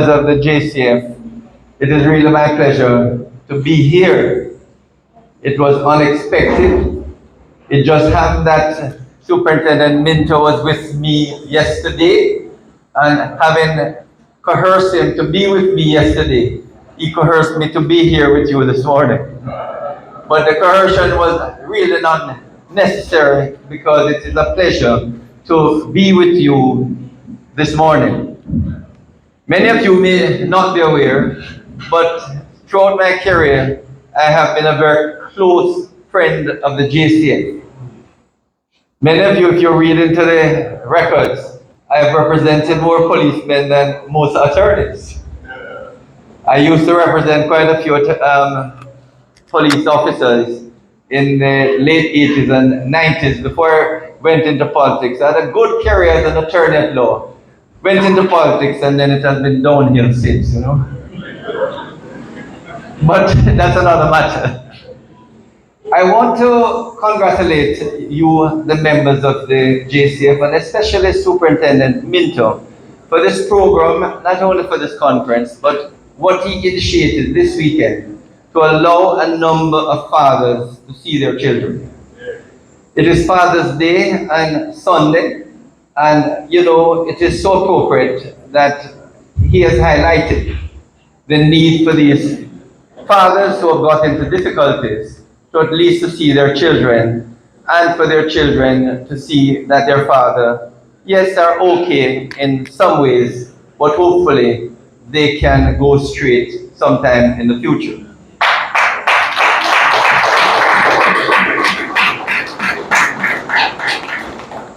of the JCF, it is really my pleasure to be here. It was unexpected. It just happened that Superintendent Minto was with me yesterday, and having coerced him to be with me yesterday, he coerced me to be here with you this morning. But the coercion was really not necessary because it is a pleasure to be with you this morning. Many of you may not be aware, but throughout my career, I have been a very close friend of the JCF. Many of you, if you read into the records, I have represented more policemen than most attorneys. I used to represent quite a few police officers in the late 80s and 90s before I went into politics. I had a good career as an attorney at law. Went into politics and then it has been downhill since, you know. But that's another matter. I want to congratulate you, the members of the JCF, and especially Superintendent Minto, for this program, not only for this conference, but what he initiated this weekend to allow a number of fathers to see their children. It is Father's Day on Sunday, and you know, it is so appropriate that he has highlighted the need for these fathers who have got into difficulties to at least to see their children, and for their children to see that their father, yes, are okay in some ways, but hopefully they can go straight sometime in the future.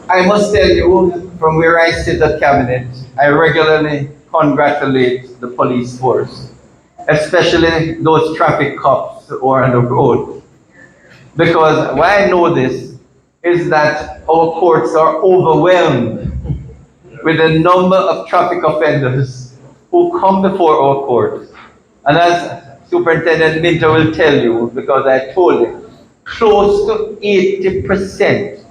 I must tell you, from where I sit at Cabinet, I regularly congratulate the police force, especially those traffic cops who are on the road. Because why I know this is that our courts are overwhelmed with the number of traffic offenders who come before our courts. And as Superintendent Minter will tell you, because I told him, close to 80%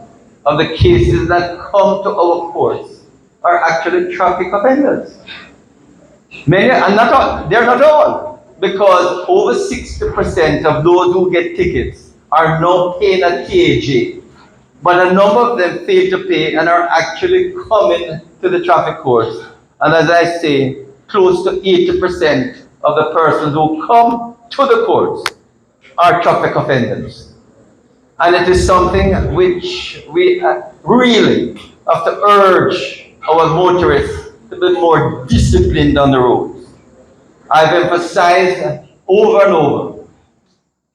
of the cases that come to our courts are actually traffic offenders. Many, and not all, they're not all, because over 60% of those who get tickets are now paying a TAJ, but a number of them fail to pay and are actually coming to the traffic courts. And as I say, close to 80% of the persons who come to the courts are traffic offenders. And it is something which we really have to urge our motorists to be more disciplined on the roads. I've emphasized over and over,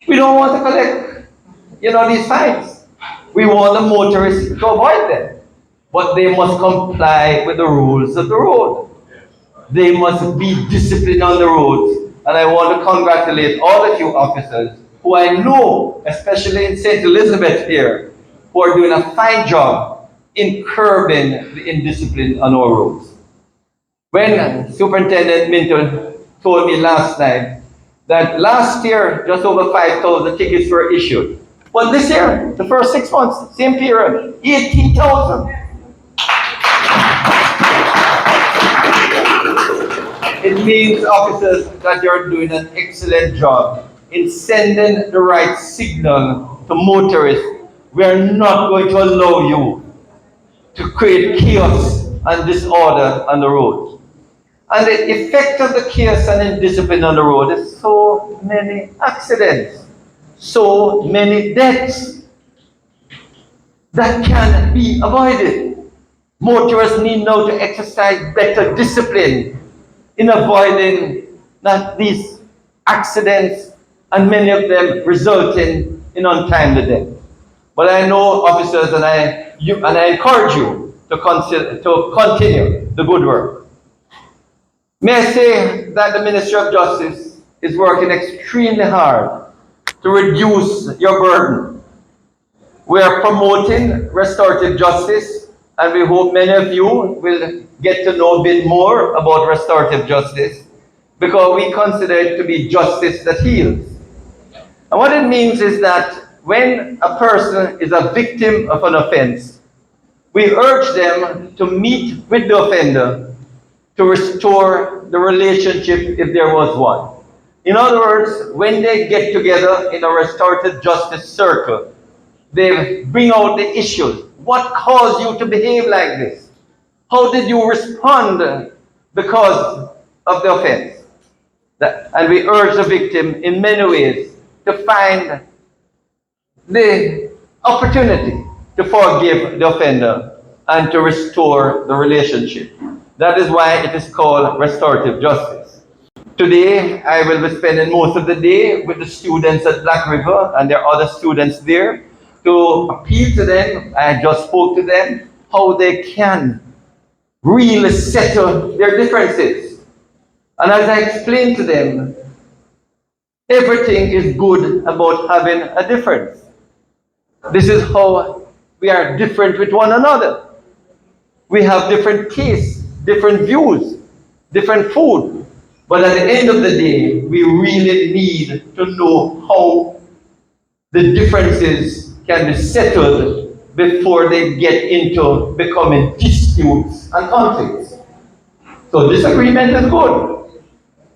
we don't want to collect, these fines. We want the motorists to avoid them, but they must comply with the rules of the road. They must be disciplined on the roads, and I want to congratulate all of you officers who I know, especially in St. Elizabeth here, who are doing a fine job in curbing the indiscipline on our roads. When Superintendent Minto told me last night that last year just over 5,000 tickets were issued, but this year, the first 6 months, same period, 18,000. It means, officers, that you're doing an excellent job in sending the right signal to motorists. We are not going to allow you to create chaos and disorder on the road. And the effect of the chaos and indiscipline on the road is so many accidents, so many deaths that can be avoided. Motorists need now to exercise better discipline in avoiding not these accidents, and many of them resulting in untimely death. But I know, officers, and I encourage you to continue the good work. May I say that the Ministry of Justice is working extremely hard to reduce your burden. We are promoting restorative justice, and we hope many of you will get to know a bit more about restorative justice, because we consider it to be justice that heals. And what it means is that when a person is a victim of an offense, we urge them to meet with the offender to restore the relationship if there was one. In other words, when they get together in a restorative justice circle, they bring out the issues. What caused you to behave like this? How did you respond because of the offense? And we urge the victim in many ways to find the opportunity to forgive the offender and to restore the relationship. That is why it is called restorative justice. Today, I will be spending most of the day with the students at Black River, and there are other students there, to appeal to them. I just spoke to them how they can really settle their differences. And as I explained to them, everything is good about having a difference. This is how we are different with one another. We have different tastes, different views, different food. But at the end of the day, we really need to know how the differences can be settled before they get into becoming disputes and conflicts. So disagreement is good,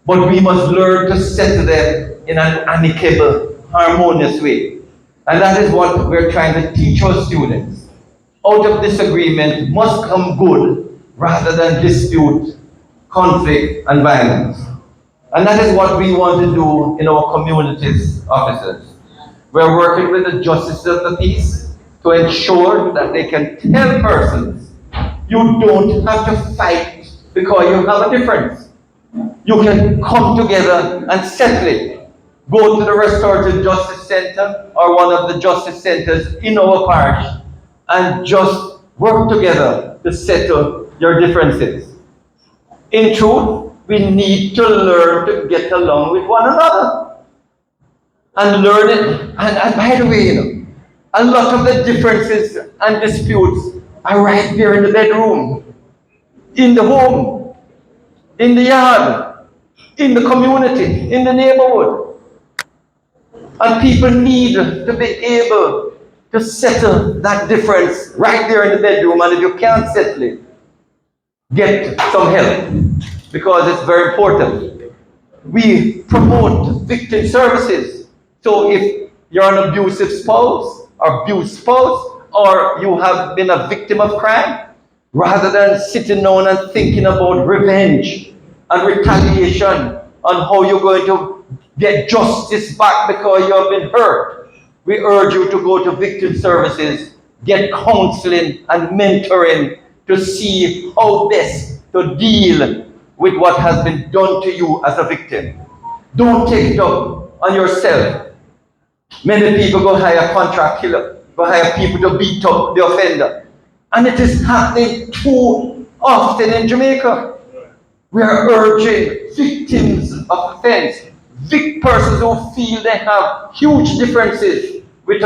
but we must learn to settle them in an amicable, harmonious way. And that is what we're trying to teach our students. Out of disagreement must come good rather than dispute, conflict, and violence. And that is what we want to do in our communities, officers. We're working with the justices of the peace to ensure that they can tell persons, you don't have to fight because you have a difference. You can come together and settle it. Go to the Restorative Justice Center or one of the justice centers in our parish and just work together to settle your differences. In truth, we need to learn to get along with one another. And learn it. And by the way, a lot of the differences and disputes are right there in the bedroom, in the home, in the yard, in the community, in the neighborhood. And people need to be able to settle that difference right there in the bedroom. And if you can't settle it, get some help, because it's very important. We promote victim services. So if you're an abusive spouse or abused spouse, or you have been a victim of crime, rather than sitting down and thinking about revenge and retaliation on how you're going to get justice back because you have been hurt, we urge you to go to victim services, get counseling and mentoring to see how best to deal with what has been done to you as a victim. Don't take it up on yourself. Many people go hire contract killer, go hire people to beat up the offender. And it is happening too often in Jamaica. We are urging victims of offense, persons who feel they have huge differences with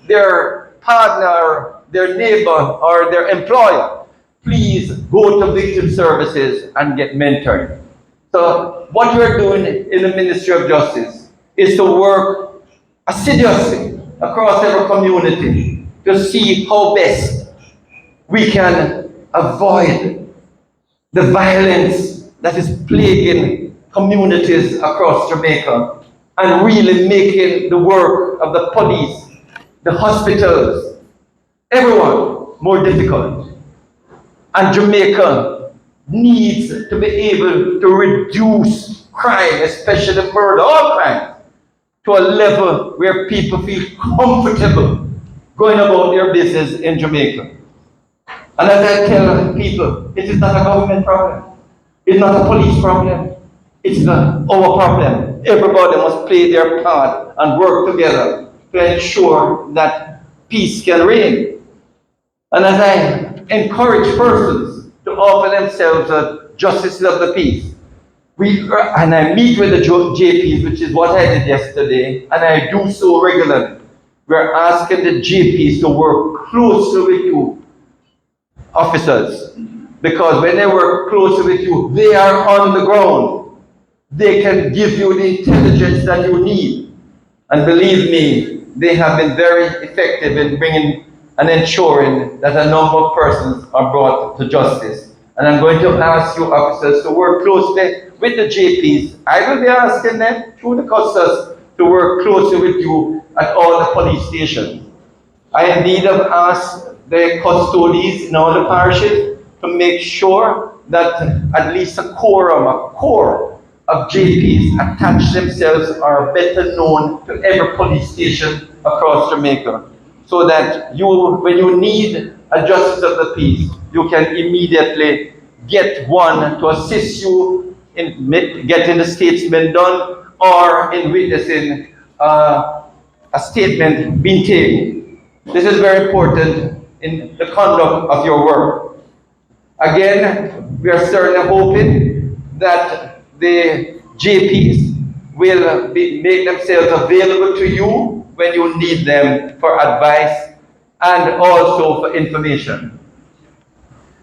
their partner, their neighbor, or their employer. Please go to victim services and get mentoring. So what we're doing in the Ministry of Justice is to work assiduously across our community to see how best we can avoid the violence that is plaguing communities across Jamaica and really making the work of the police, the hospitals, everyone more difficult. And Jamaica needs to be able to reduce crime, especially murder, all crime, to a level where people feel comfortable going about their business in Jamaica. And as I tell people, it is not a government problem. It's not a police problem. It's not our problem. Everybody must play their part and work together to ensure that peace can reign. And as I encourage persons to offer themselves as justices of the peace, and I meet with the JPs, which is what I did yesterday, and I do so regularly. We're asking the JPs to work closely with you, officers, because when they work closely with you, they are on the ground. They can give you the intelligence that you need. And believe me, they have been very effective in bringing and ensuring that a number of persons are brought to justice. And I'm going to ask you officers to work closely with the JPs. I will be asking them through the custodians to work closely with you at all the police stations. I indeed have asked the custodians in all the parishes to make sure that at least a core of JPs attach themselves or are better known to every police station across Jamaica, so that you, when you need a justice of the peace, you can immediately get one to assist you in getting the statement done or in witnessing a statement being taken. This is very important in the conduct of your work. Again, we are certainly hoping that the JPs will make themselves available to you when you need them for advice and also for information.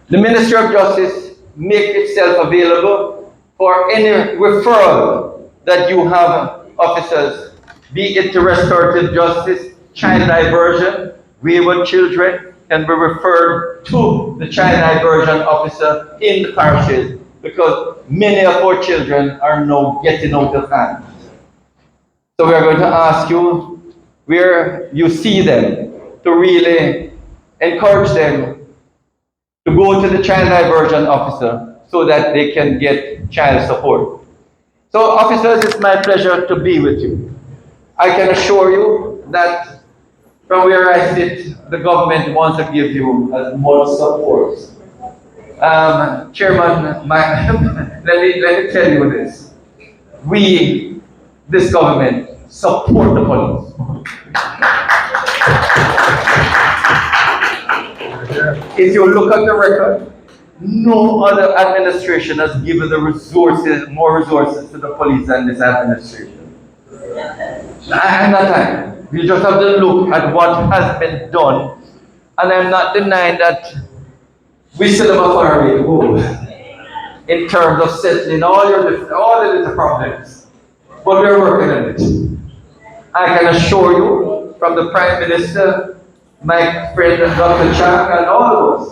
The Ministry of Justice makes itself available for any referral that you have, officers, be it to restorative justice, child diversion, wayward children can be referred to the child diversion officer in the parishes, because many of our children are now getting out of hand. So we are going to ask you, where you see them, to really encourage them to go to the child diversion officer so that they can get child support. So officers, it's my pleasure to be with you. I can assure you that from where I sit, the government wants to give you as much support. Chairman, let me tell you this. We, this government, support the police. If you look at the record, no other administration has given the resources, more resources to the police than this administration. And that time, we just have to look at what has been done, and I'm not denying that we still have a far way to go in terms of settling all the little problems, but we're working on it. I can assure you, from the Prime Minister, my friend Dr. Chang, and all of us,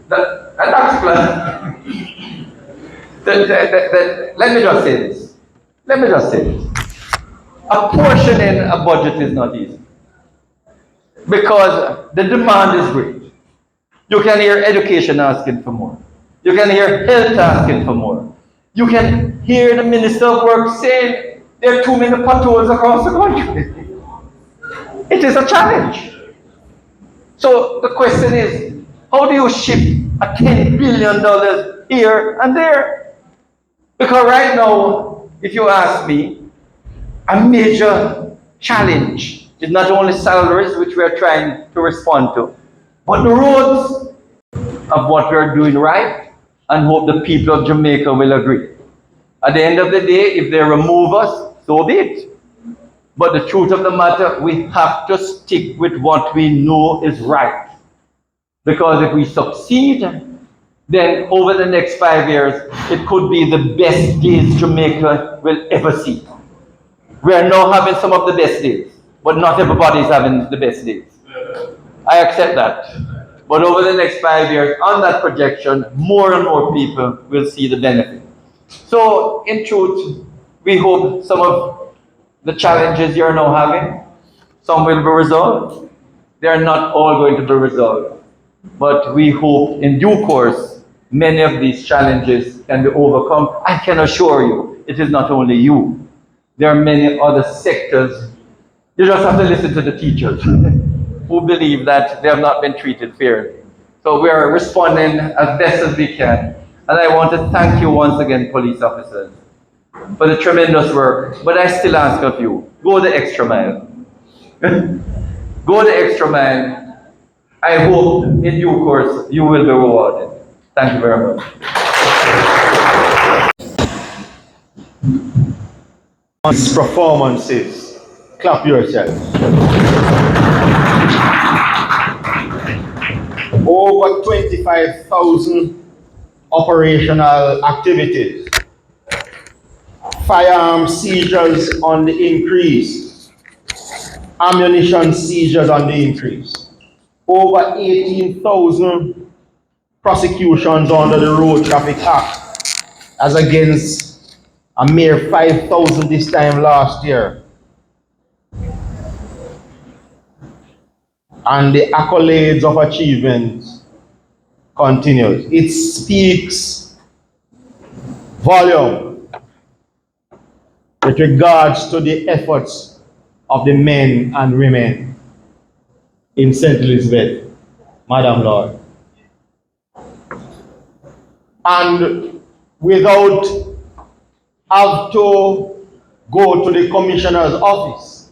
that's plan. Let me just say this. Apportioning a budget is not easy, because the demand is great. You can hear education asking for more. You can hear health asking for more. You can hear the Minister of Work saying there are too many potholes across the country. It is a challenge. So the question is, how do you shift a $10 billion here and there? Because right now, if you ask me, a major challenge is not only salaries, which we are trying to respond to, but the roads of what we are doing right, and hope the people of Jamaica will agree. At the end of the day, if they remove us, so be it. But the truth of the matter, we have to stick with what we know is right. Because if we succeed, then over the next 5 years, it could be the best days Jamaica will ever see. We are now having some of the best days, but not everybody is having the best days. I accept that. But over the next 5 years, on that projection, more and more people will see the benefit. So, in truth, we hope some of the challenges you're now having, some will be resolved. They are not all going to be resolved. But we hope in due course, many of these challenges can be overcome. I can assure you, it is not only you. There are many other sectors. You just have to listen to the teachers who believe that they have not been treated fairly. So we are responding as best as we can. And I want to thank you once again, police officers, for the tremendous work. But I still ask of you, go the extra mile. Go the extra mile. I hope in due course you will be rewarded. Thank you very much. Performances. Clap yourself. Over 25,000 operational activities. Firearm seizures on the increase. Ammunition seizures on the increase. Over 18,000 prosecutions under the Road Traffic Act, as against a mere 5,000 this time last year. And the accolades of achievements continues. It speaks volume with regards to the efforts of the men and women in St. Elizabeth, Madam Lord. And without have to go to the commissioner's office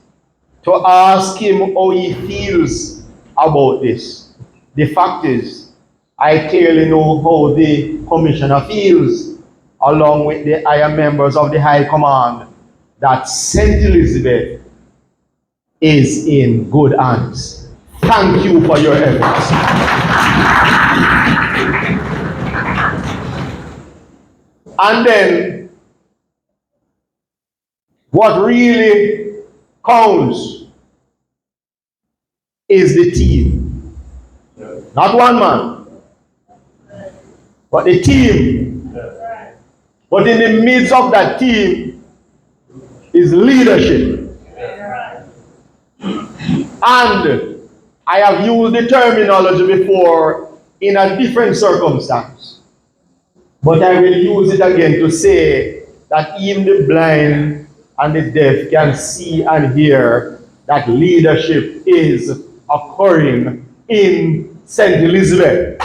to ask him how he feels about this. The fact is, I clearly know how the commissioner feels, along with the higher members of the High Command, that St. Elizabeth is in good hands. Thank you for your efforts. And then, what really counts is the team. Not one man, but the team. But in the midst of that team is leadership. And I have used the terminology before in a different circumstance. But I will use it again to say that even the blind and the deaf can see and hear that leadership is occurring in St. Elizabeth.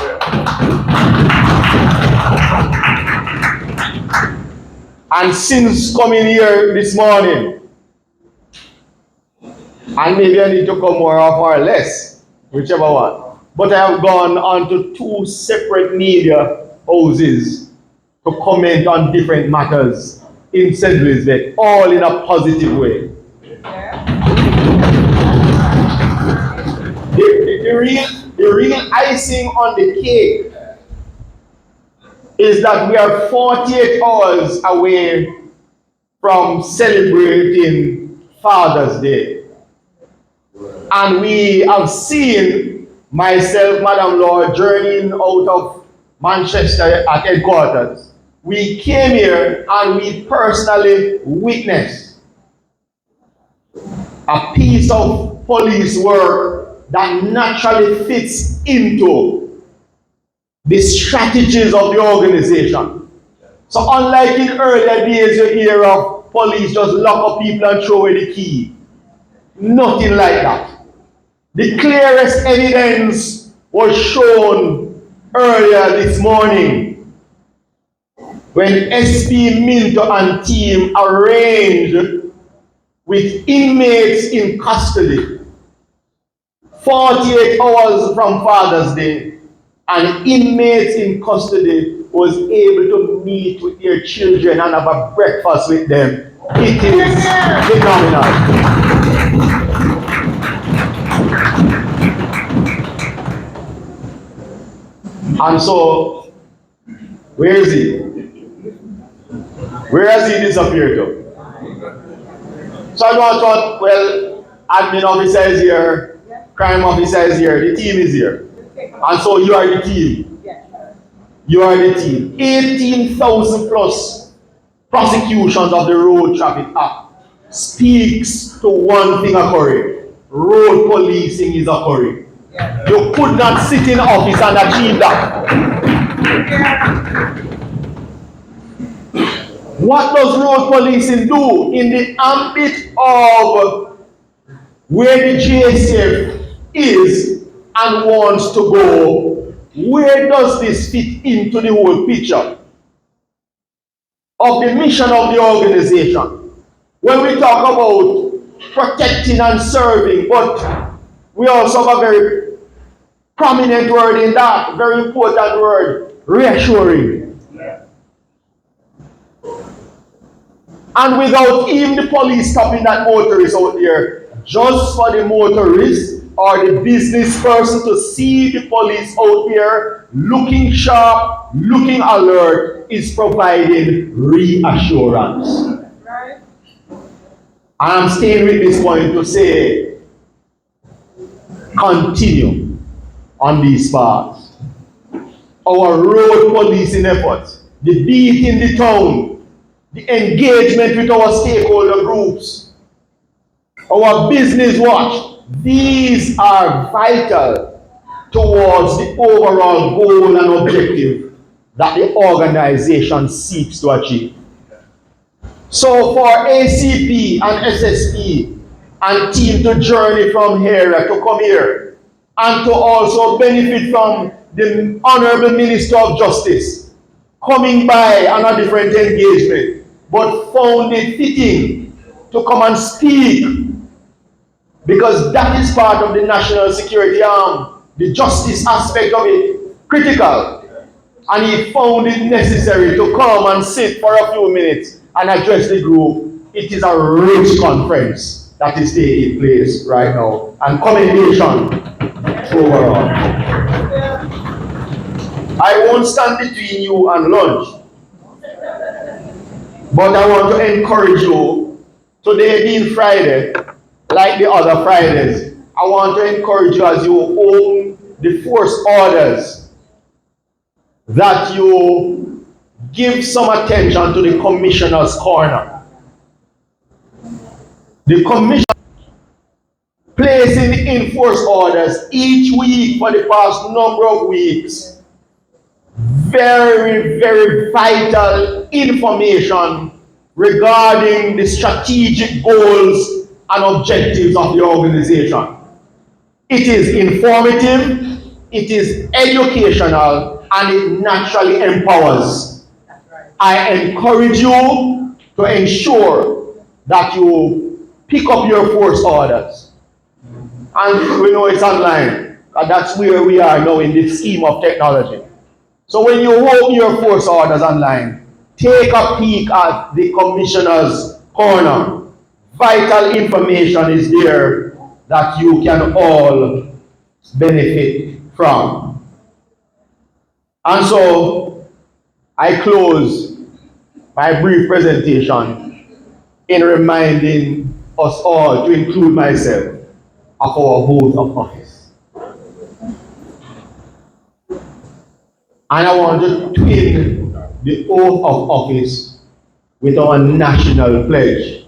And since coming here this morning, and maybe I need to come more or less, whichever one, but I have gone on to 2 separate media houses to comment on different matters in St. Elizabeth, all in a positive way. The real icing on the cake is that we are 48 hours away from celebrating Father's Day. And we have seen myself, Madam Lord, journeying out of Manchester at headquarters. We came here and we personally witnessed a piece of police work that naturally fits into the strategies of the organization. So unlike in earlier days you hear of police just lock up people and throw away the key. Nothing like that. The clearest evidence was shown earlier this morning when SP Minto and team arranged with inmates in custody 48 hours from Father's Day, and inmates in custody was able to meet with their children and have a breakfast with them. It is phenomenal. And so, where is he? Where has he disappeared to? So I thought, well, admin officer is here, crime officer is here, the team is here. And so you are the team. You are the team. 18,000 plus prosecutions of the Road Traffic Act speaks to one thing occurring. Road policing is occurring. You could not sit in office and achieve that. What does road policing do in the ambit of where the GSF is and wants to go? Where does this fit into the whole picture of the mission of the organization? When we talk about protecting and serving, but we also have a very prominent word in that, very important word, reassuring. And without even the police stopping that motorist out there, just for the motorist or the business person to see the police out there looking sharp, looking alert, is providing reassurance. Right. I'm staying with this point to say, continue on these paths. our road policing efforts, the beat in the town, the engagement with our stakeholder groups, our business watch, these are vital towards the overall goal and objective that the organization seeks to achieve. So for ACP and SSP and team to journey from here to come here and to also benefit from the Honorable Minister of Justice coming by on a different engagement, but found it fitting to come and speak, because that is part of the national security arm, the justice aspect of it, critical. And he found it necessary to come and sit for a few minutes and address the group. It is a rich conference that is taking place right now, and commendation overall. I won't stand between you and lunch, but I want to encourage you, today being Friday, like the other Fridays, I want to encourage you as you own the force orders that you give some attention to the Commissioner's Corner. The Commission placing the enforced orders each week for the past number of weeks. Very, very vital information regarding the strategic goals and objectives of the organization. It is informative, it is educational, and it naturally empowers. I encourage you to ensure that you pick up your force orders. And we know it's online, and that's where we are now in the scheme of technology. So when you open your force orders online, take a peek at the Commissioner's Corner. Vital information is there that you can all benefit from. And so I close my brief presentation in reminding us all, to include myself, of our oath of office. And I want to twin the oath of office with our national pledge.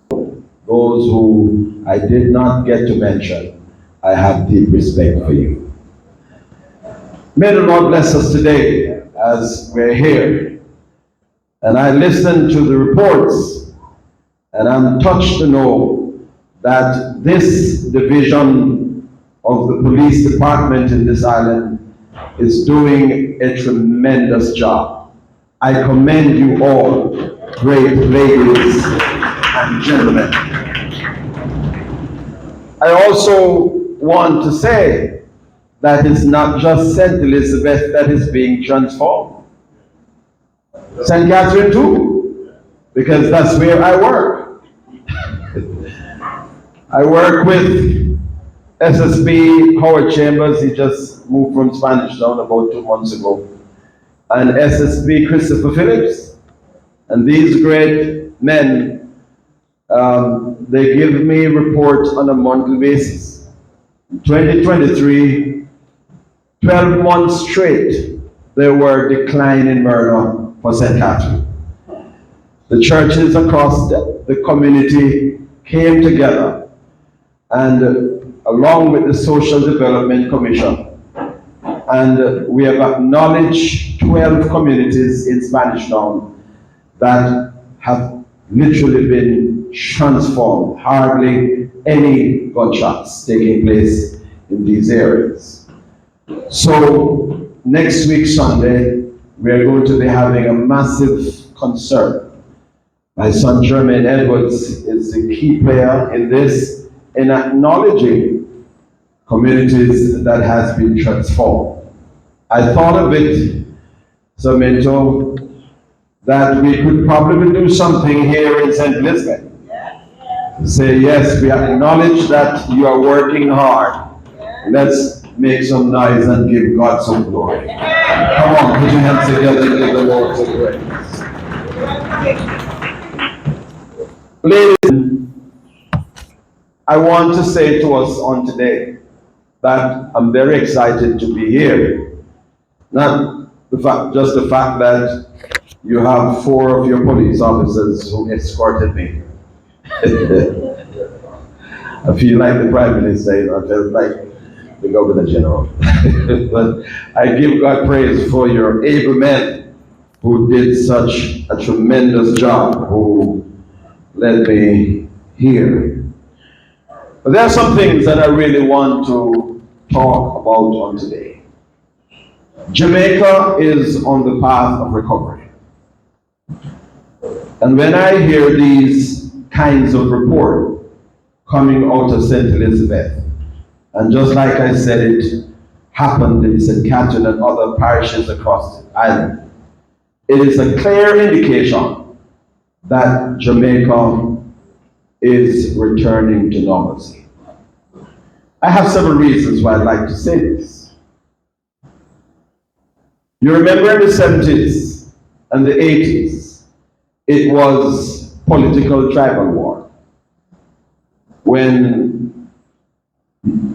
Those who I did not get to mention, I have deep respect for you. May the Lord bless us today as we're here. And I listened to the reports, and I'm touched to know that this division of the police department in this island is doing a tremendous job. I commend you all, great ladies and gentlemen. I also want to say that it's not just St. Elizabeth that is being transformed. St. Catherine too, because that's where I work. I work with SSP Howard Chambers. He just moved from Spanish Town about 2 months ago. And SSP Christopher Phillips. And these great men, they give me reports on a monthly basis. 2023, 12 months straight, there were decline in murder for St. Catherine. The churches across the community came together, and along with the Social Development Commission, and we have acknowledged 12 communities in Spanish Town that have literally been transformed. Hardly any gunshots taking place in these areas. So next week Sunday, we are going to be having a massive concert. My son Jermaine Edwards is the key player in this, in acknowledging communities that has been transformed. I thought of it, Samento, that we could probably do something here in St. Elizabeth. Say, yes, we acknowledge that you are working hard. Let's make some noise and give God some glory. Come on, put your hands together and give the Lord some praise. Ladies, I want to say to us on today that I'm very excited to be here. Not just the fact that you have 4 of your police officers who escorted me. I feel like the Prime Minister, I feel like the Governor General. But I give God praise for your able men who did such a tremendous job, who led me here. But there are some things that I really want to talk about on today. Jamaica is on the path of recovery. And when I hear these kinds of reports coming out of St. Elizabeth, and just like I said, it happened in St. Catherine and other parishes across the island, it is a clear indication that Jamaica is returning to normalcy. I have several reasons why I'd like to say this. You remember in the 70s and the 80s, it was political tribal war, when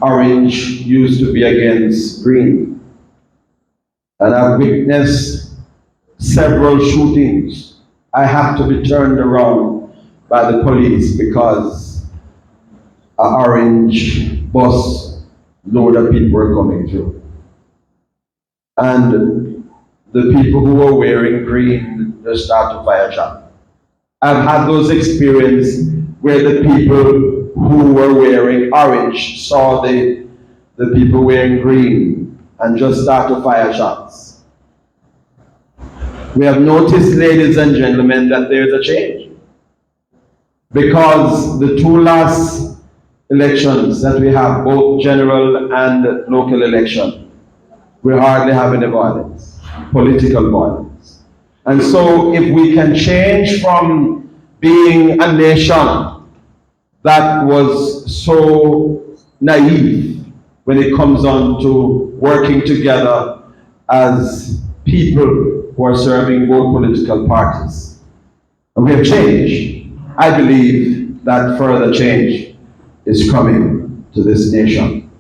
orange used to be against green. And I've witnessed several shootings. I have to be turned around by the police because an orange bus load of people were coming through. And the people who were wearing green just start to fire shot. I've had those experiences where the people who were wearing orange saw the people wearing green and just start to fire shots. We have noticed, ladies and gentlemen, that there's a change. Because the 2 last elections that we have, both general and local election, we hardly have any violence, political violence. And so if we can change from being a nation that was so naive when it comes on to working together as people who are serving both political parties, and we have changed, I believe that further change is coming to this nation.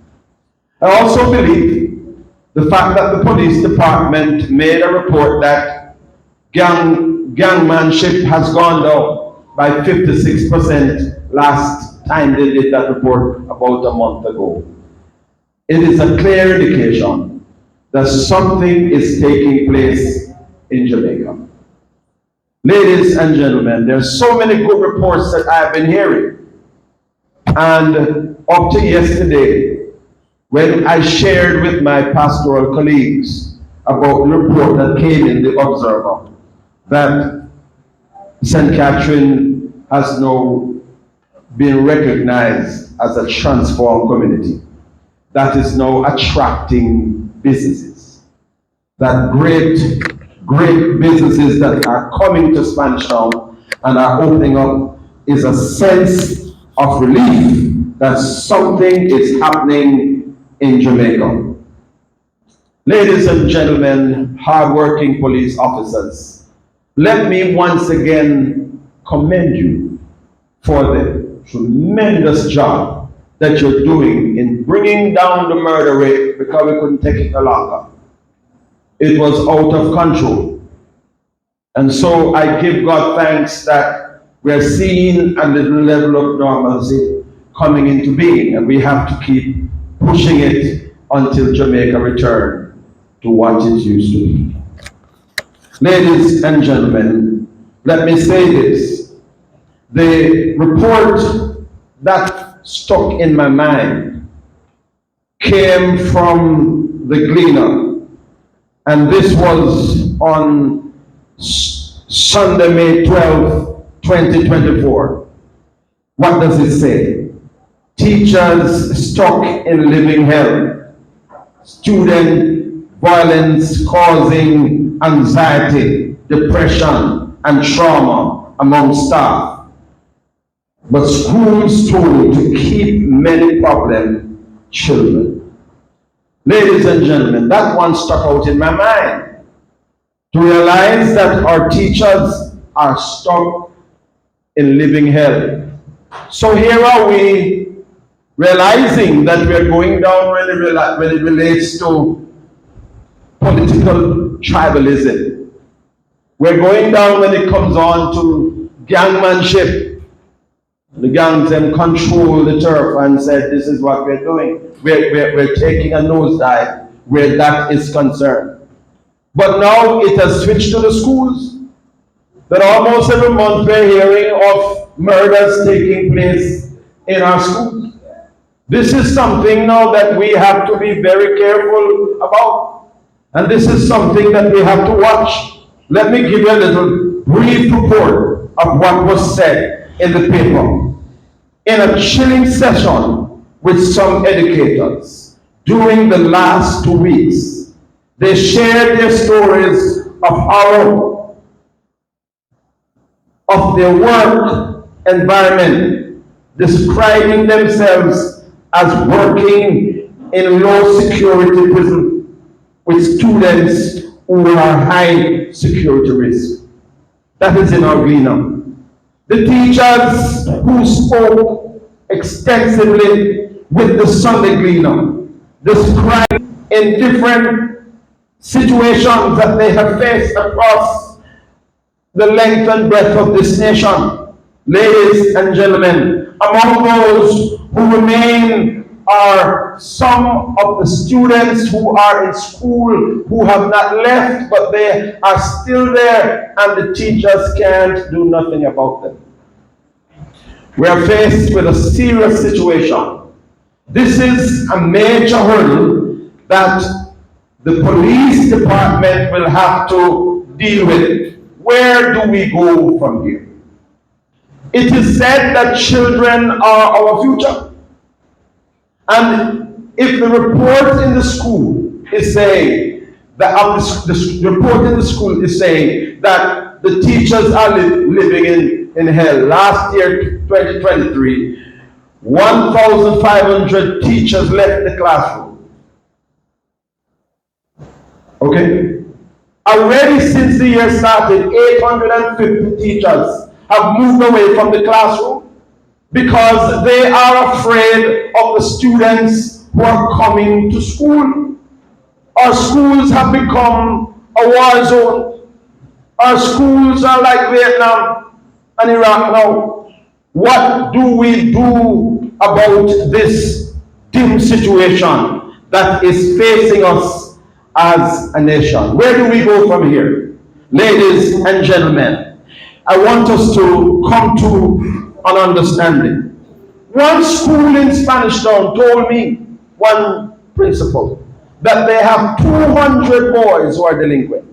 I also believe the fact that the police department made a report that gangmanship has gone down by 56% last time they did that report about a month ago. It is a clear indication that something is taking place in Jamaica. Ladies and gentlemen, there are so many good reports that I've been hearing. And up to yesterday, when I shared with my pastoral colleagues about the report that came in the Observer, that St. Catherine has now been recognized as a transformed community that is now attracting businesses. That great businesses that are coming to Spanish Town and are opening up is a sense of relief that something is happening in Jamaica. Ladies and gentlemen, hardworking police officers, let me once again commend you for the tremendous job that you're doing in bringing down the murder rate, because we couldn't take it no longer. It was out of control. And so I give God thanks that we're seeing a little level of normalcy coming into being, and we have to keep pushing it until Jamaica returns to what it used to be. Ladies and gentlemen, let me say this. The report that stuck in my mind came from the Gleaner, and this was on Sunday, May 12, 2024. What does it say? Teachers stuck in living hell. Student violence causing anxiety, depression, and trauma among staff. But schools told to keep many problem children. Ladies and gentlemen, that one stuck out in my mind. To realize that our teachers are stuck in living hell. So here are we realizing that we are going down when it relates to political tribalism. We're going down when it comes on to gangmanship. The gangs then control the turf and said, this is what we're doing. We're taking a nosedive where that is concerned. But now it has switched to the schools. That almost every month we're hearing of murders taking place in our schools. This is something now that we have to be very careful about. And this is something that we have to watch. Let me give you a little brief report of what was said in the paper. In a chilling session with some educators during the last 2 weeks, they shared their stories of their work environment, describing themselves as working in low security prison with students who are high security risk. That is in our Gleaner. The teachers who spoke extensively with the Sunday Gleaner described in different situations that they have faced across the length and breadth of this nation. Ladies and gentlemen, among those who remain are some of the students who are in school who have not left, but they are still there and the teachers can't do nothing about them. We are faced with a serious situation. This is a major hurdle that the police department will have to deal with. Where do we go from here? It is said that children are our future. And if the report in the school is saying that the report in the school is saying that the teachers are living in hell. Last year, 2023, 1,500 teachers left the classroom. Okay? Already since the year started, 850 teachers have moved away from the classroom because they are afraid of the students who are coming to school. Our schools have become a war zone. Our schools are like Vietnam and Iraq now. What do we do about this dim situation that is facing us as a nation? Where do we go from here? Ladies and gentlemen, I want us to come to an understanding. One school in Spanish Town told me, one principal, that they have 200 boys who are delinquent.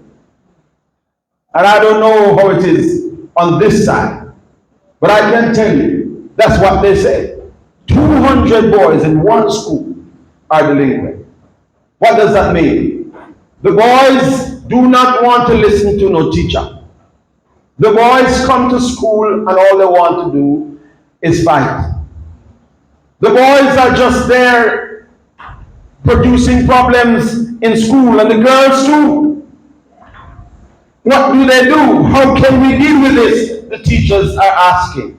And I don't know how it is on this side, but I can tell you, that's what they say. 200 boys in one school are delinquent. What does that mean? The boys do not want to listen to no teacher. The boys come to school and all they want to do is fight. The boys are just there producing problems in school, and the girls too. What do they do? How can we deal with this? The teachers are asking.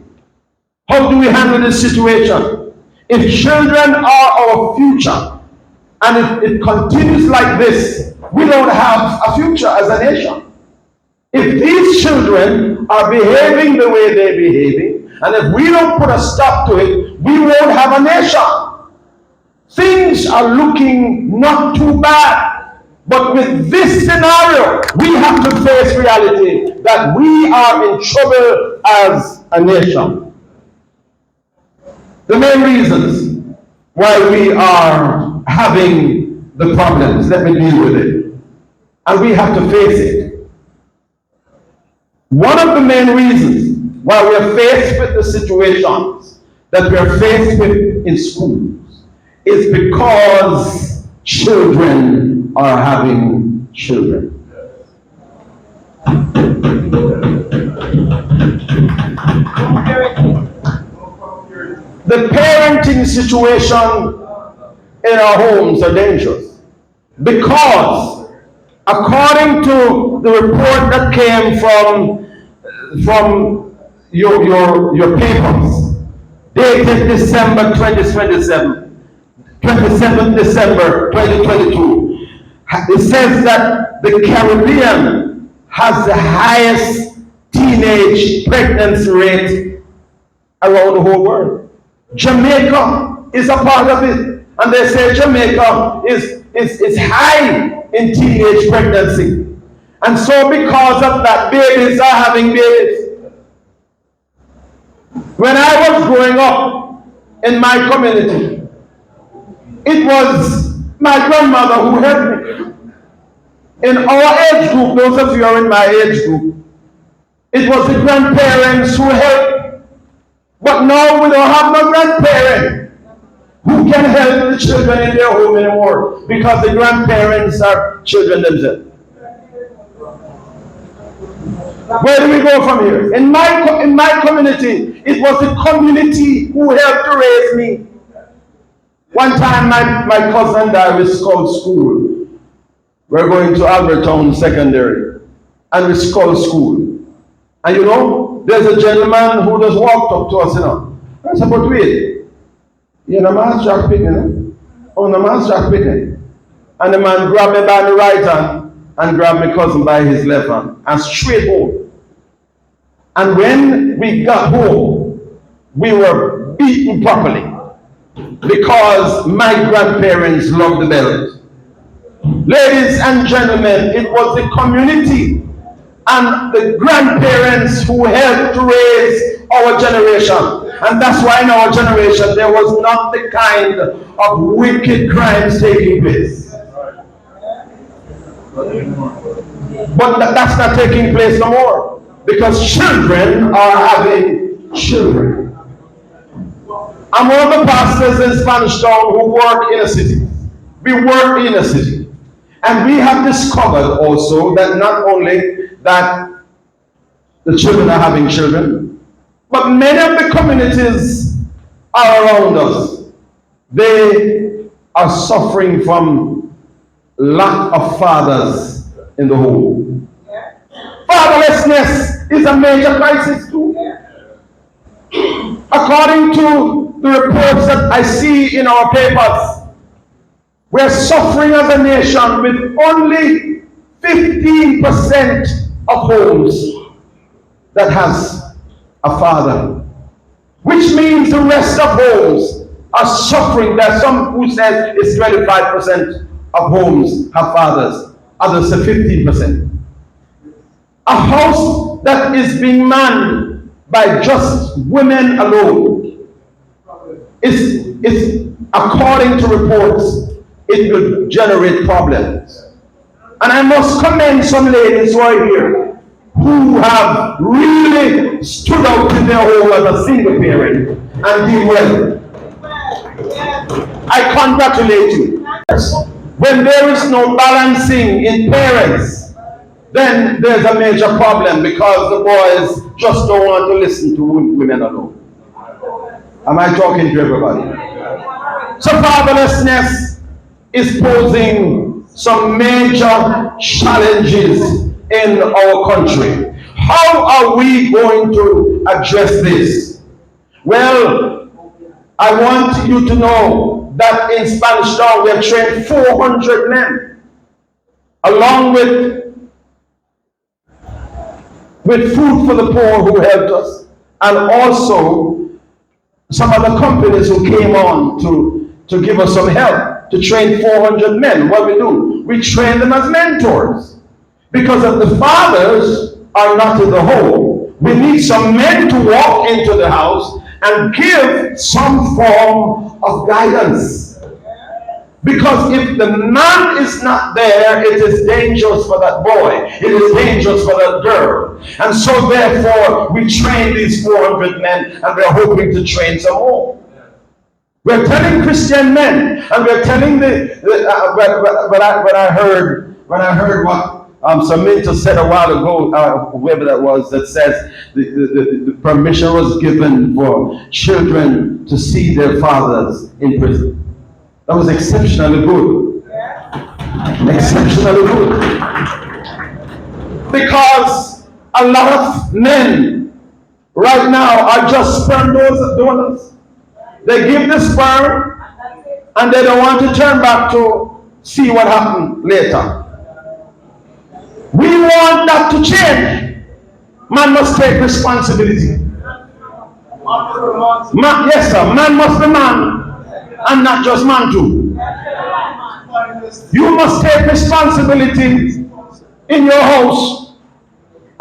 How do we handle this situation? If children are our future, and if it continues like this, we don't have a future as a nation. If these children are behaving the way they're behaving, and if we don't put a stop to it, we won't have a nation. Things are looking not too bad. But with this scenario, we have to face reality that we are in trouble as a nation. The main reasons why we are having the problems, let me deal with it. And we have to face it. One of the main reasons why we are faced with the situations that we are faced with in schools is because children are having children. The parenting situation in our homes are dangerous because according to the report that came from your papers, dated December 27th December 2022, It says that the Caribbean has the highest teenage pregnancy rate around the whole world. Jamaica is a part of it. And they say Jamaica is high in teenage pregnancy. And so because of that, babies are having babies. When I was growing up in my community, it was my grandmother who helped me. In our age group, those of you who are in my age group, it was the grandparents who helped. But now we don't have no grandparent who can help the children in their home anymore because the grandparents are children themselves. Where do we go from here? In my community, it was the community who helped to raise me. One time, my cousin and I, we scout school. We're going to Albertown Secondary, and we scout school. And you know, there's a gentleman who just walked up to us, you know. I said, but wait, you're the man's Jack picking, oh, the man's Jack picking. And the man grabbed me by the right hand and grabbed my cousin by his left hand and straight home. And when we got home, we were beaten properly because my grandparents loved the belt. Ladies and gentlemen, it was the community and the grandparents who helped to raise our generation. And that's why in our generation there was not the kind of wicked crimes taking place. But that's not taking place no more. Because children are having children. I'm one of the pastors in Spanish Town who work in a city. We work in a city. And we have discovered also that not only that the children are having children, but many of the communities are around us. They are suffering from lack of fathers in the home. Fatherlessness is a major crisis too. According to the reports that I see in our papers, we're suffering as a nation with only 15% of homes that has a father, which means the rest of homes are suffering. There's some who says it's 25% of homes have fathers, others say 15%. A house that is being manned by just women alone is according to reports, it will generate problems. And I must commend some ladies who are here who have really stood out in their home as a single parent and did well. I congratulate you. When there is no balancing in parents, then there's a major problem because the boys just don't want to listen to women alone. Am I talking to everybody? So fatherlessness is posing some major challenges in our country. How are we going to address this? Well, I want you to know that in Spanish Town we have trained 400 men, along with food for the poor who helped us, and also some other companies who came on to give us some help to train 400 men. What do? We train them as mentors. Because if the fathers are not in the home, we need some men to walk into the house and give some form of guidance. Because if the man is not there, it is dangerous for that boy. It is dangerous for that girl. And so therefore, we train these 400 men and we're hoping to train some more. We're telling Christian men, and we're telling when I heard what Samantha said a while ago, whoever that was, that says the permission was given for children to see their fathers in prison. That was exceptionally good. Exceptionally good. Because a lot of men right now are just sperm donors. They give the sperm and they don't want to turn back to see what happened later. We want that to change. Man must take responsibility. Man, yes, sir. Man must be man, and not just man too. You must take responsibility in your house.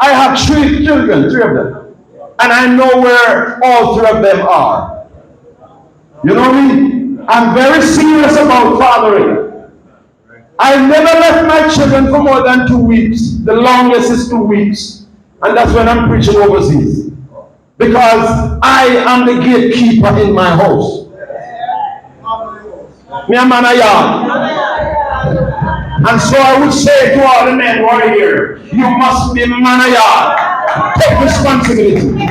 I have 3 children, 3 of them, and I know where all 3 of them are. You know me? I'm very serious about fathering. I never left my children for more than 2 weeks. The longest is 2 weeks, and that's when I'm preaching overseas. Because I am the gatekeeper in my house. Me a man of yard. And so I would say to all the men who are here, you must be a man of yard. Take responsibility.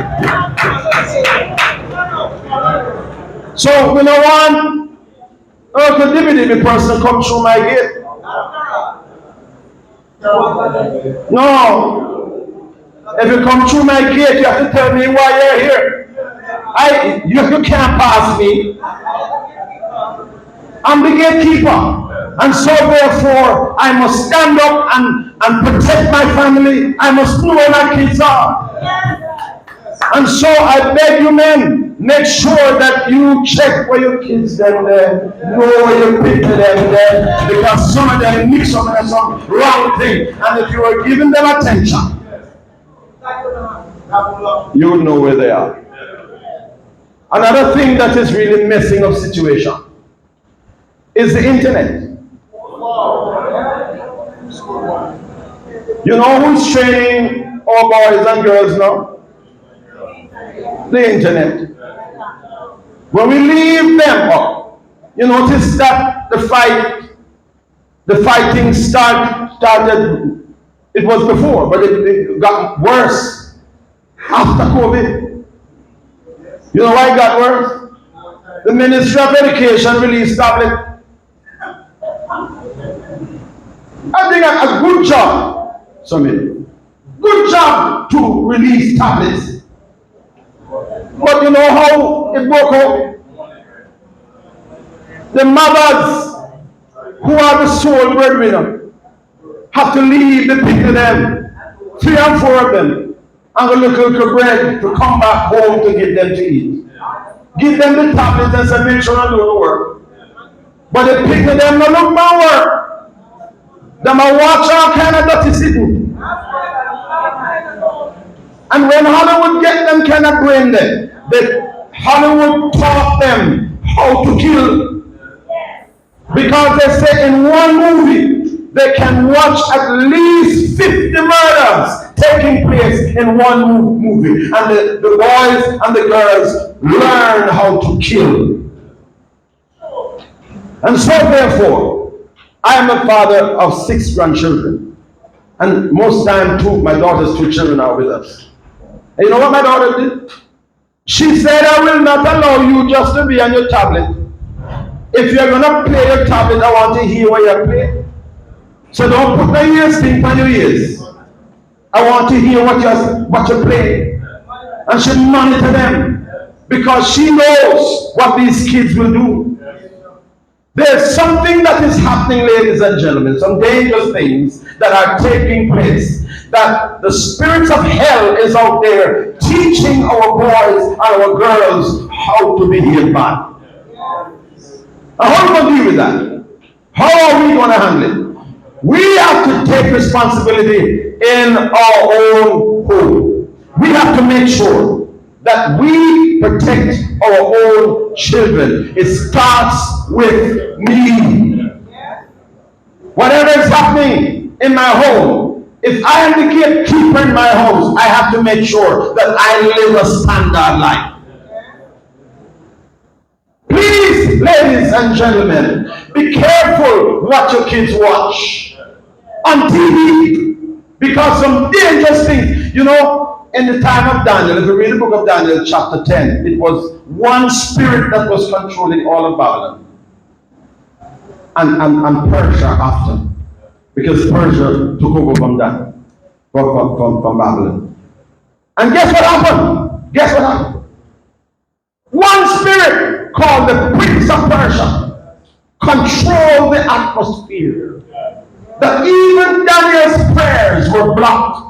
So we don't want Uncle the person come through my gate. No. If you come through my gate, you have to tell me why you're here. You can't pass me. I'm the gatekeeper. And so therefore, I must stand up and protect my family. I must know where my kids are. And so I beg you men, make sure that you check where your kids them there, know where you pick them there, because some of them mix up with some wrong thing. And if you are giving them attention, you will know where they are. Another thing that is really messing up situation is the internet. You know who's training our boys and girls now? The internet. When we leave them up, you notice that the fighting started, it was before, but it got worse after COVID. You know why it got worse? The Ministry of Education released tablet. I think a good job, good job to release tablets. But you know how it broke out? The mothers who are the sole breadwinner have to leave the pick of them, 3 and 4 of them, and a little bread to come back home to give them to eat. Give them the tablets and say, make sure I do the work. But the pick of them no look my work. Them a watch all kind of dirty sitting. And when Hollywood get them kind of brain there, Hollywood taught them how to kill. Because they say in one movie, they can watch at least 50 murders taking place in one movie. And the boys and the girls learn how to kill. And so therefore, I am a father of 6 grandchildren. And most time, my daughter's 2 children are with us. And you know what my daughter did? She said, I will not allow you just to be on your tablet. If you're going to play your tablet, I want to hear what you play. So don't put the ears thing on your ears. I want to hear what you play. And she monitor them. Because she knows what these kids will do. There's something that is happening, ladies and gentlemen, some dangerous things that are taking place, that the spirits of hell is out there teaching our boys and our girls how to behave bad. Now, how are we going to deal with that? How are we going to handle it? We have to take responsibility in our own home. We have to make sure that we protect our own children. It starts with me. Whatever is happening in my home, if I am the gatekeeper in my house, I have to make sure that I live a standard life. Please, ladies and gentlemen, be careful what your kids watch on TV, because some dangerous things, you know. In the time of Daniel, if you read the book of Daniel, chapter 10, it was one spirit that was controlling all of Babylon. And Persia after. Because Persia took over from Babylon. And guess what happened? One spirit called the Prince of Persia controlled the atmosphere that even Daniel's prayers were blocked.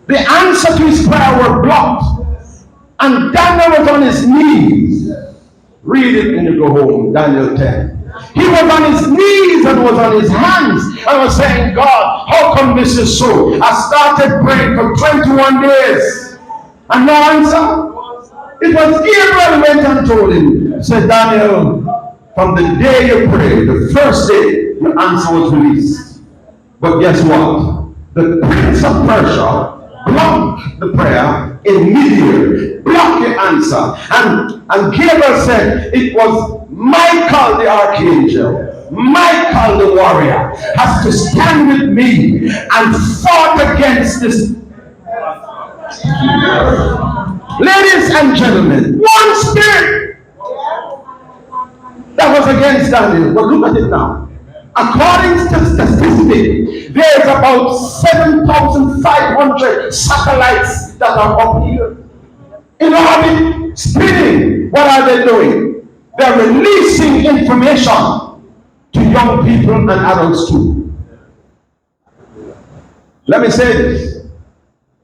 The answer to his prayer were blocked. And Daniel was on his knees. Read it when you go home, Daniel 10. He was on his knees and was on his hands and was saying, God, how come this is so? I started praying for 21 days and no answer. It was Gabriel went and told him, said, Daniel, from the day you prayed, the first day, your answer was released. But guess what? The prince of Persia blocked the prayer in mid-year, blocked the answer. And Gabriel said it was Michael the archangel, Michael the warrior, has to stand with me and fought against this. Ladies and gentlemen, one spirit that was against Daniel. But look at it now. According to statistics, there's about 7,500 satellites that are up here in orbit, spinning. What are they doing? They're releasing information to young people and adults too. Let me say this,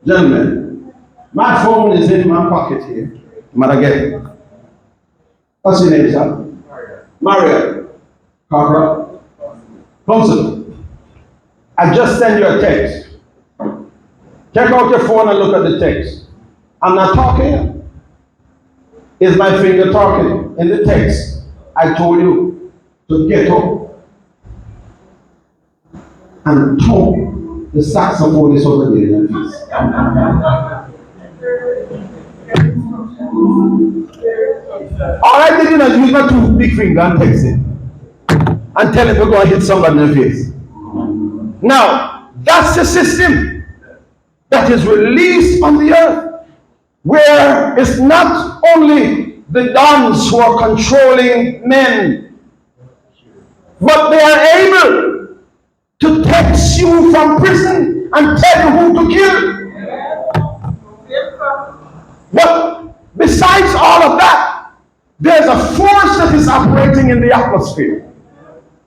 gentlemen. My phone is in my pocket here. Might I get it? What's your name, sir? Mario. Corporal. Consul, I just sent you a text. Take out your phone and look at the text. I'm not talking. Is my finger talking? In the text, I told you to get up and talk. The saxophone is over there. All I did is use my two big finger and text it. And tell him to go and hit somebody in the face. Now, that's the system that is released on the earth, where it's not only the dons who are controlling men, but they are able to text you from prison and tell you who to kill. But besides all of that, there's a force that is operating in the atmosphere.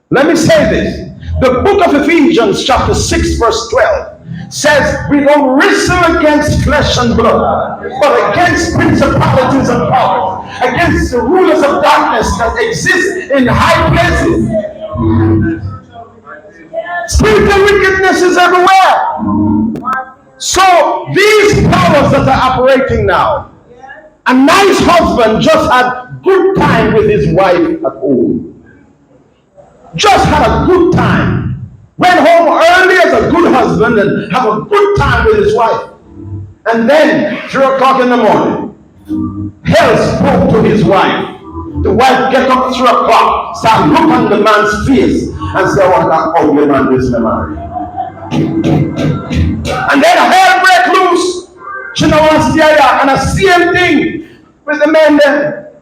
Let me say this. The book of Ephesians chapter 6 verse 12 says we don't wrestle against flesh and blood, but against principalities and powers, against the rulers of darkness that exist in high places. Spiritual wickedness is everywhere. So these powers that are operating now, a nice husband just had good time with his wife at home. Just had a good time. Went home early as a good husband and have a good time with his wife. And then, 3 o'clock in the morning, hell spoke to his wife. The wife get up 3 o'clock, start look on the man's face and say, what that ugly man this man marry. And then hell break loose. She don't want to stay here. And the same thing with the men there.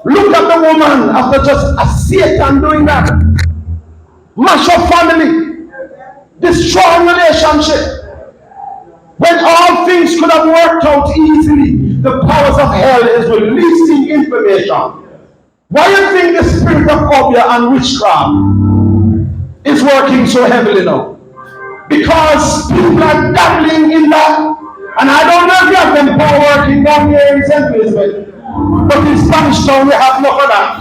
Look at the woman after just a Satan doing that. Mash up family, destroy relationship. When all things could have worked out easily, the powers of hell is releasing information. Why do you think the spirit of phobia and witchcraft is working so heavily now? Because people are dabbling in that. And I don't know if you have them power working down here in St. Elizabeth. But in Spanish Town we have enough of that.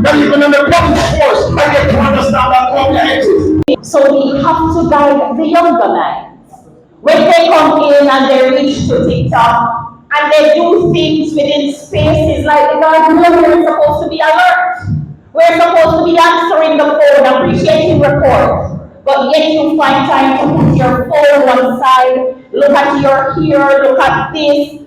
But even in the police force, I get to understand that phobia exists. So we have to guide the younger minds. When they come in and they reach to TikTok and they do things within spaces like God, we're supposed to be alert. We're supposed to be answering the phone, appreciating reports. But yet you find time to put your phone one side, look at your here, look at this,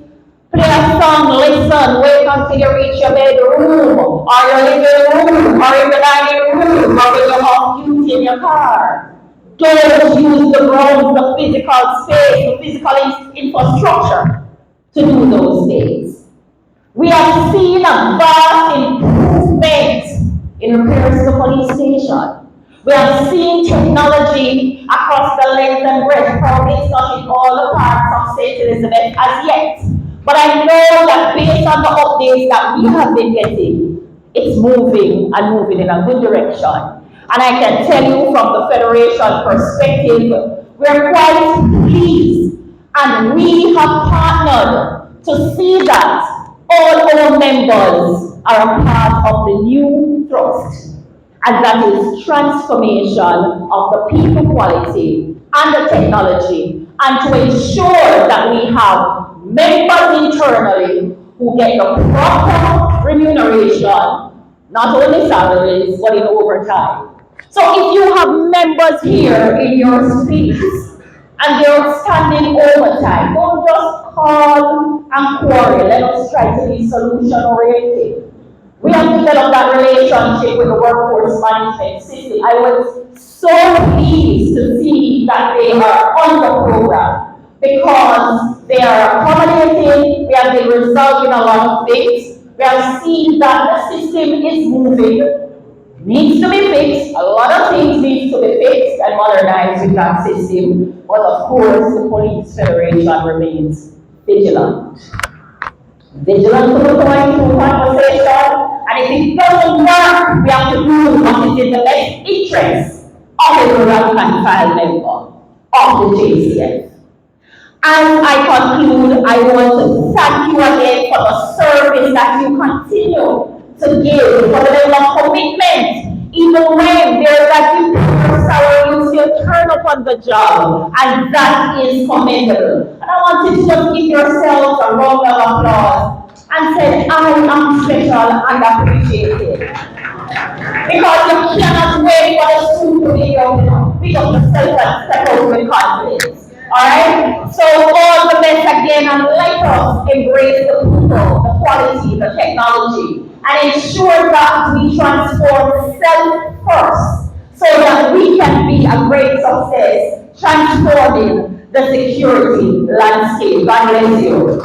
play a song, listen, wait until you reach your bedroom, or your living room, or in the dining room, or when you're off duty in your car. Don't use the grounds, the physical space, the physical infrastructure to do those things. We have seen a vast improvement in repairs to police station. We have seen technology across the length and breadth, probably not in all the parts of St. Elizabeth as yet. But I know that based on the updates that we have been getting, it's moving and moving in a good direction. And I can tell you from the Federation perspective, we're quite pleased and we have partnered to see that all our members are a part of the new thrust, and that is transformation of the people quality and the technology, and to ensure that we have members internally who get the proper remuneration, not only salaries, but in overtime. So if you have members here in your space and they're standing overtime, don't just call and quarrel. Let us try to be solution oriented. We have developed that relationship with the workforce management system. I was so pleased to see that they are on the program because they are accommodating, we have been resolving a lot of things. We have seen that the system is moving, needs to be fixed. A lot of things need to be fixed and modernized with that system. But of course, the Police Federation remains vigilant. Vigilant to the point through conversation. And if it doesn't work, we have to do what is in the best interest of the rank and file member of the JCF. As I conclude, I want to thank you again for the service that you continue to give, for the level of commitment. Even when there's a different salary, you still turn up on the job, and that is commendable. And I want you to just give yourselves a round of applause and say, I am special and appreciated. Because you cannot wait for the school to be open. Pick up yourself and step out with confidence. Alright? So all the best again, and let us embrace the people, the quality, the technology, and ensure that we transform self first so that we can be a great success transforming the security landscape. God bless you.